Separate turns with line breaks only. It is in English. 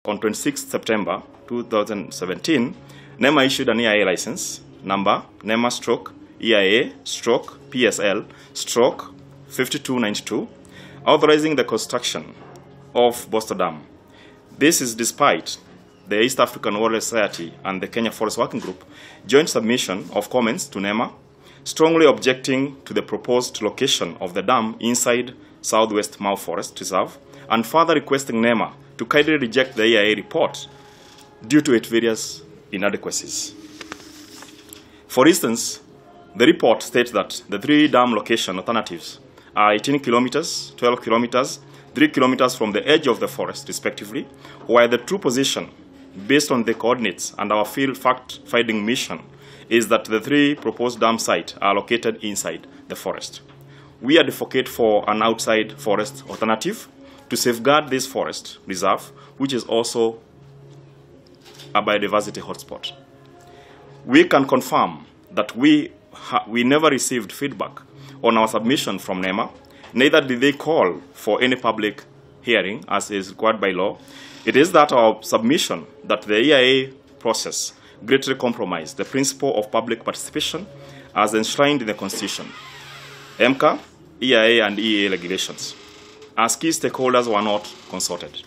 On 26 September 2017, NEMA issued an EIA license number NEMA/EIA/PSL/5292, authorizing the construction of Bosto Dam. This is despite the East African Wildlife Society and the Kenya Forest Working Group joint submission of comments to NEMA, strongly objecting to the proposed location of the dam inside Southwest Mau Forest Reserve, and further requesting NEMA to kindly reject the EIA report due to its various inadequacies. For instance, the report states that the three dam location alternatives are 18 kilometers, 12 kilometers, 3 kilometers from the edge of the forest, respectively, while the true position, based on the coordinates and our field fact-finding mission, is that the three proposed dam sites are located inside the forest. We advocate for an outside forest alternative to safeguard this forest reserve, which is also a biodiversity hotspot. We can confirm that we never received feedback on our submission from NEMA, neither did they call for any public hearing as is required by law. It is that our submission that the EIA process greatly compromised the principle of public participation as enshrined in the Constitution, EMCA, EIA, and EA regulations, as key stakeholders were not consulted.